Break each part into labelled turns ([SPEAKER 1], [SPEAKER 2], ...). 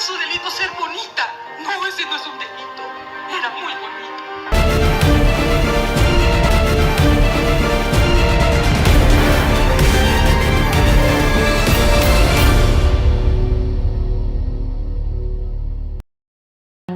[SPEAKER 1] es su delito ser bonita. No, ese no es un delito. Era muy bonita.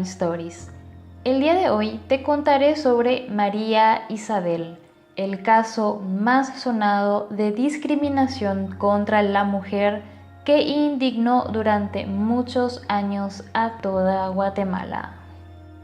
[SPEAKER 2] Stories. El día de hoy te contaré sobre María Isabel, el caso más sonado de discriminación contra la mujer que indignó durante muchos años a toda Guatemala.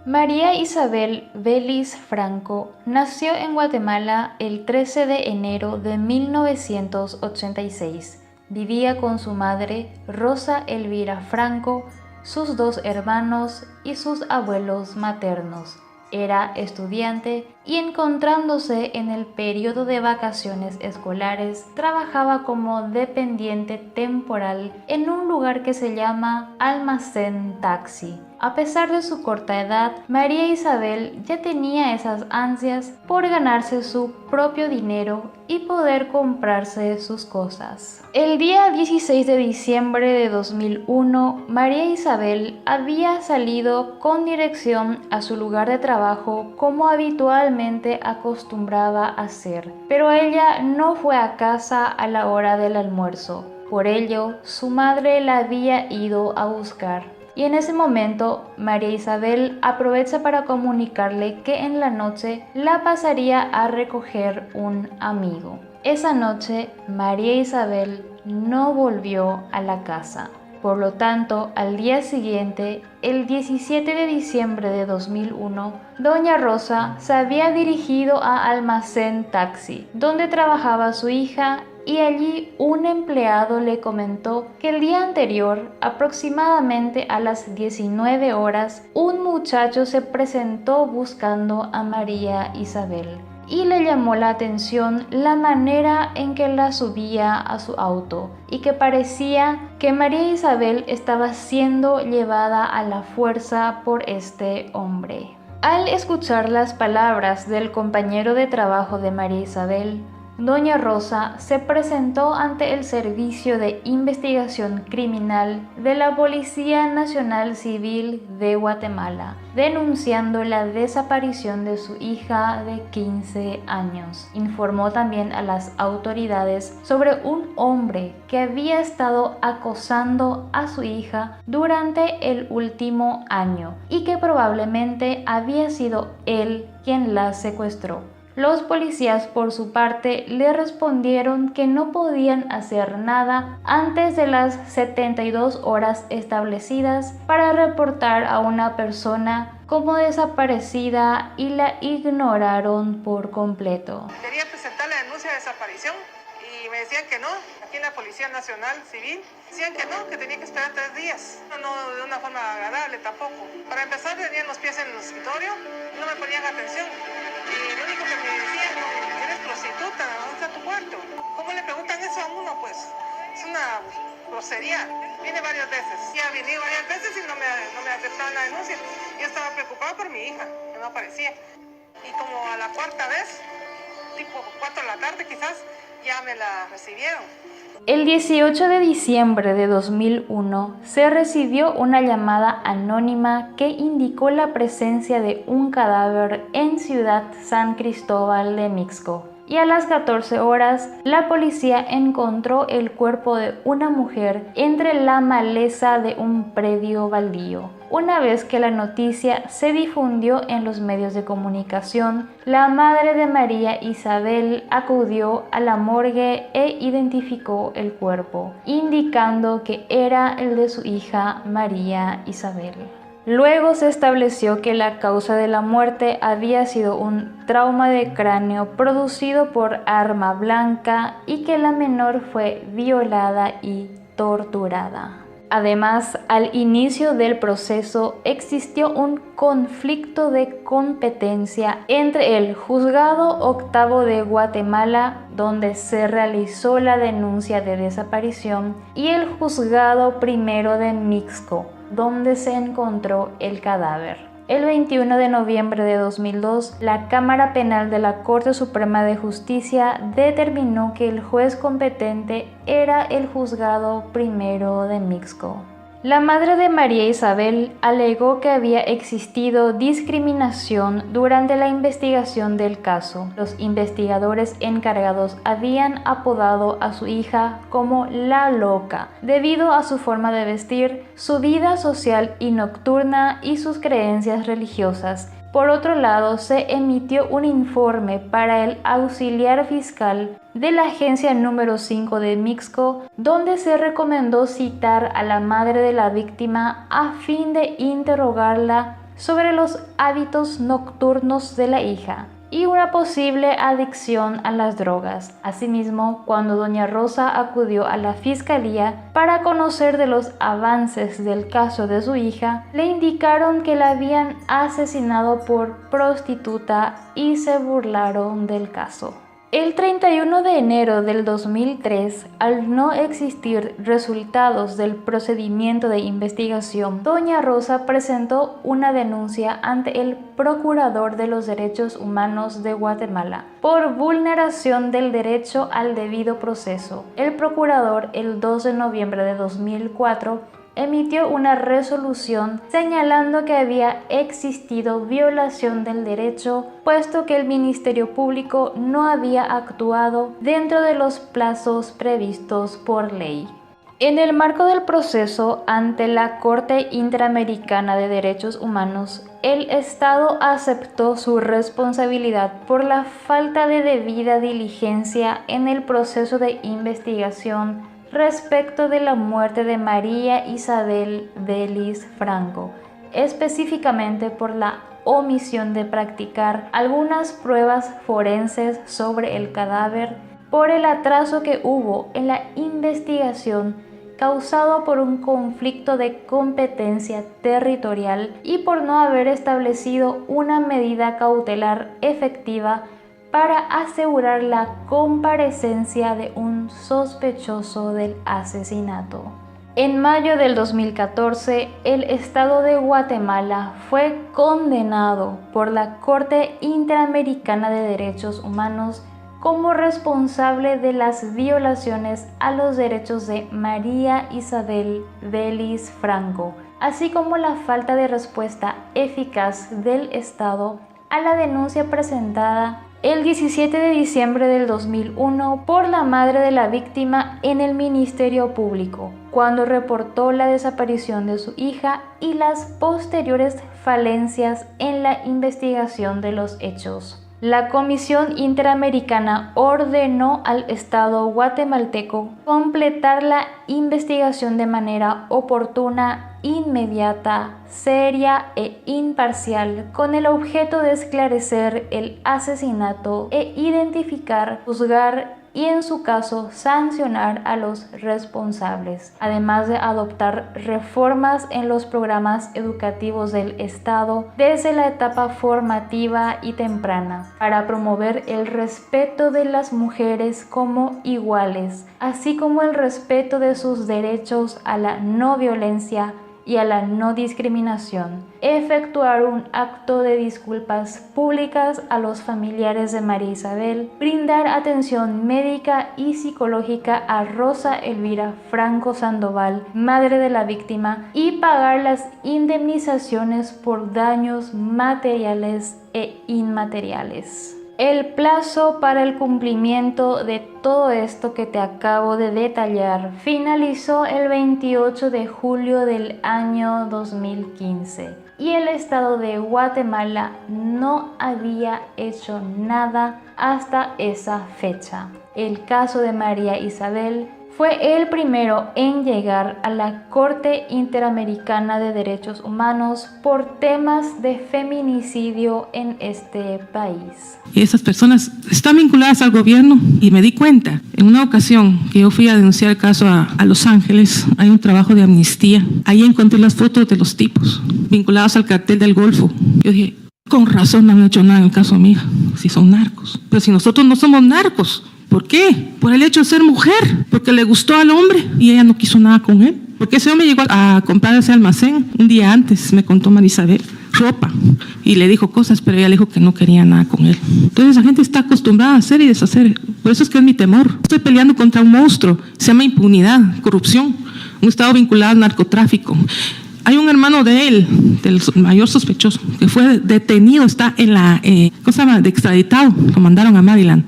[SPEAKER 2] María Isabel Vélez Franco nació en Guatemala el 13 de enero de 1986. Vivía con su madre, Rosa Elvira Franco, sus dos hermanos y sus abuelos maternos. Era estudiante y, encontrándose en el periodo de vacaciones escolares, trabajaba como dependiente temporal en un lugar que se llama Almacén Taxi. A pesar de su corta edad, María Isabel ya tenía esas ansias por ganarse su propio dinero y poder comprarse sus cosas. El día 16 de diciembre de 2001, María Isabel había salido con dirección a su lugar de trabajo como habitualmente acostumbraba hacer, pero ella no fue a casa a la hora del almuerzo. Por ello, su madre la había ido a buscar. Y en ese momento, María Isabel aprovecha para comunicarle que en la noche la pasaría a recoger un amigo. Esa noche, María Isabel no volvió a la casa. Por lo tanto, al día siguiente, el 17 de diciembre de 2001, doña Rosa se había dirigido a Almacén Taxi, donde trabajaba su hija, y allí un empleado le comentó que el día anterior, aproximadamente a las 19 horas, un muchacho se presentó buscando a María Isabel y le llamó la atención la manera en que la subía a su auto y que parecía que María Isabel estaba siendo llevada a la fuerza por este hombre. Al escuchar las palabras del compañero de trabajo de María Isabel, doña Rosa se presentó ante el Servicio de Investigación Criminal de la Policía Nacional Civil de Guatemala, denunciando la desaparición de su hija de 15 años. Informó también a las autoridades sobre un hombre que había estado acosando a su hija durante el último año y que probablemente había sido él quien la secuestró. Los policías, por su parte, le respondieron que no podían hacer nada antes de las 72 horas establecidas para reportar a una persona como desaparecida y la ignoraron por completo.
[SPEAKER 3] Quería presentar la denuncia de desaparición y me decían que no, aquí en la Policía Nacional Civil. Decían que no, que tenía que esperar 3 días. No de una forma agradable tampoco. Para empezar, tenían los pies en el escritorio, no me ponían atención. Y lo único que me decían, eres prostituta, ¿dónde está tu cuarto? ¿Cómo le preguntan eso a uno? Pues es una grosería. Viene varias veces. Ya vine varias veces y no me aceptaban la denuncia. Yo estaba preocupada por mi hija, que no aparecía. Y como a la cuarta vez, tipo 4 de la tarde quizás, ya me la recibieron.
[SPEAKER 2] El 18 de diciembre de 2001 se recibió una llamada anónima que indicó la presencia de un cadáver en Ciudad San Cristóbal de Mixco. Y a las 14 horas, la policía encontró el cuerpo de una mujer entre la maleza de un predio baldío. Una vez que la noticia se difundió en los medios de comunicación, la madre de María Isabel acudió a la morgue e identificó el cuerpo, indicando que era el de su hija María Isabel. Luego se estableció que la causa de la muerte había sido un trauma de cráneo producido por arma blanca y que la menor fue violada y torturada. Además, al inicio del proceso existió un conflicto de competencia entre el Juzgado Octavo de Guatemala, donde se realizó la denuncia de desaparición, y el Juzgado Primero de Mixco, donde se encontró el cadáver. El 21 de noviembre de 2002, la Cámara Penal de la Corte Suprema de Justicia determinó que el juez competente era el Juzgado Primero de Mixco. La madre de María Isabel alegó que había existido discriminación durante la investigación del caso. Los investigadores encargados habían apodado a su hija como la loca, debido a su forma de vestir, su vida social y nocturna y sus creencias religiosas. Por otro lado, se emitió un informe para el auxiliar fiscal de la agencia número 5 de Mixco, donde se recomendó citar a la madre de la víctima a fin de interrogarla sobre los hábitos nocturnos de la hija y una posible adicción a las drogas. Asimismo, cuando doña Rosa acudió a la fiscalía para conocer de los avances del caso de su hija, le indicaron que la habían asesinado por prostituta y se burlaron del caso. El 31 de enero del 2003, al no existir resultados del procedimiento de investigación, doña Rosa presentó una denuncia ante el Procurador de los Derechos Humanos de Guatemala por vulneración del derecho al debido proceso. El procurador, el 2 de noviembre de 2004, emitió una resolución señalando que había existido violación del derecho, puesto que el Ministerio Público no había actuado dentro de los plazos previstos por ley. En el marco del proceso ante la Corte Interamericana de Derechos Humanos, el Estado aceptó su responsabilidad por la falta de debida diligencia en el proceso de investigación respecto de la muerte de María Isabel Vélez Franco, específicamente por la omisión de practicar algunas pruebas forenses sobre el cadáver, por el atraso que hubo en la investigación causado por un conflicto de competencia territorial y por no haber establecido una medida cautelar efectiva para asegurar la comparecencia de un sospechoso del asesinato. En mayo del 2014, el Estado de Guatemala fue condenado por la Corte Interamericana de Derechos Humanos como responsable de las violaciones a los derechos de María Isabel Vélez Franco, así como la falta de respuesta eficaz del Estado a la denuncia presentada el 17 de diciembre del 2001 por la madre de la víctima en el Ministerio Público, cuando reportó la desaparición de su hija y las posteriores falencias en la investigación de los hechos. La Comisión Interamericana ordenó al Estado guatemalteco completar la investigación de manera oportuna, inmediata, seria e imparcial, con el objeto de esclarecer el asesinato e identificar, juzgar y en su caso sancionar a los responsables, además de adoptar reformas en los programas educativos del Estado desde la etapa formativa y temprana, para promover el respeto de las mujeres como iguales, así como el respeto de sus derechos a la no violencia y a la no discriminación, efectuar un acto de disculpas públicas a los familiares de María Isabel, brindar atención médica y psicológica a Rosa Elvira Franco Sandoval, madre de la víctima, y pagar las indemnizaciones por daños materiales e inmateriales. El plazo para el cumplimiento de todo esto que te acabo de detallar finalizó el 28 de julio del año 2015 y el Estado de Guatemala no había hecho nada hasta esa fecha. El caso de María Isabel fue el primero en llegar a la Corte Interamericana de Derechos Humanos por temas de feminicidio en este país.
[SPEAKER 4] Esas personas están vinculadas al gobierno y me di cuenta, en una ocasión que yo fui a denunciar el caso a Los Ángeles, hay un trabajo de amnistía, ahí encontré las fotos de los tipos vinculados al cartel del Golfo. Yo dije, con razón no han hecho nada en el caso de mi hija, si son narcos, pero si nosotros no somos narcos. ¿Por qué? Por el hecho de ser mujer, porque le gustó al hombre y ella no quiso nada con él. Porque ese hombre llegó a comprar ese almacén un día antes, me contó María Isabel, ropa, y le dijo cosas, pero ella le dijo que no quería nada con él. Entonces la gente está acostumbrada a hacer y deshacer. Por eso es que es mi temor. Estoy peleando contra un monstruo, se llama impunidad, corrupción. un estado vinculado al narcotráfico. Hay un hermano de él, del mayor sospechoso, que fue detenido, está en la cosa de extraditado, lo mandaron a Maryland.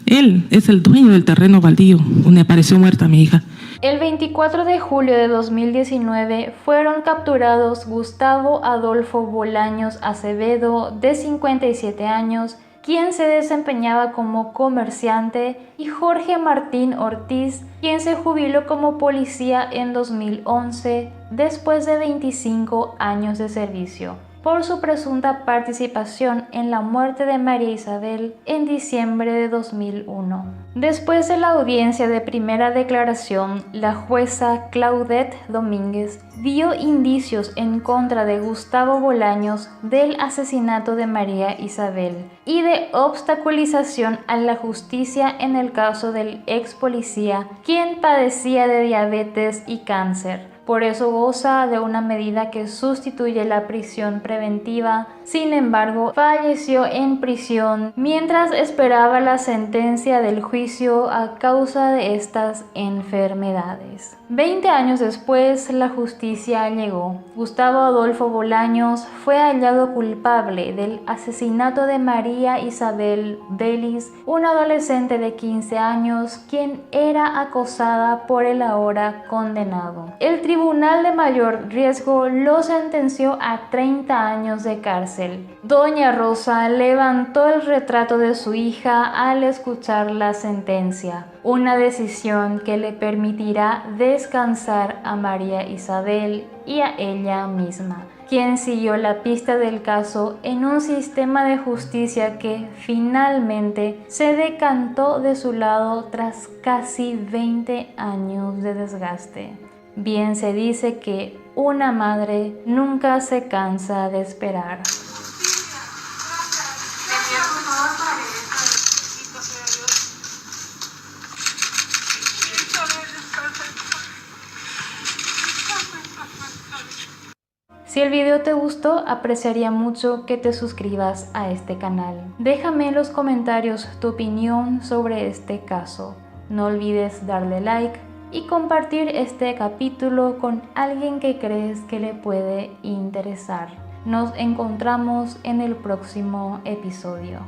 [SPEAKER 4] Él es el dueño del terreno baldío donde apareció muerta mi hija.
[SPEAKER 2] El 24 de julio de 2019 fueron capturados Gustavo Adolfo Bolaños Acevedo, de 57 años, quien se desempeñaba como comerciante, y Jorge Martín Ortiz, quien se jubiló como policía en 2011 después de 25 años de servicio, por su presunta participación en la muerte de María Isabel en diciembre de 2001. Después de la audiencia de primera declaración, la jueza Claudette Domínguez vio indicios en contra de Gustavo Bolaños del asesinato de María Isabel y de obstaculización a la justicia en el caso del ex policía, quien padecía de diabetes y cáncer. Por eso goza de una medida que sustituye la prisión preventiva. Sin embargo, falleció en prisión mientras esperaba la sentencia del juicio a causa de estas enfermedades. 20 años después, la justicia llegó. Gustavo Adolfo Bolaños fue hallado culpable del asesinato de María Isabel Vélez, una adolescente de 15 años, quien era acosada por el ahora condenado. El Tribunal de Mayor Riesgo lo sentenció a 30 años de cárcel. Doña Rosa levantó el retrato de su hija al escuchar la sentencia, una decisión que le permitirá descansar a María Isabel y a ella misma, quien siguió la pista del caso en un sistema de justicia que finalmente se decantó de su lado tras casi 20 años de desgaste. Bien se dice que una madre nunca se cansa de esperar. Si el video te gustó, apreciaría mucho que te suscribas a este canal. Déjame en los comentarios tu opinión sobre este caso. No olvides darle like y compartir este capítulo con alguien que crees que le puede interesar. Nos encontramos en el próximo episodio.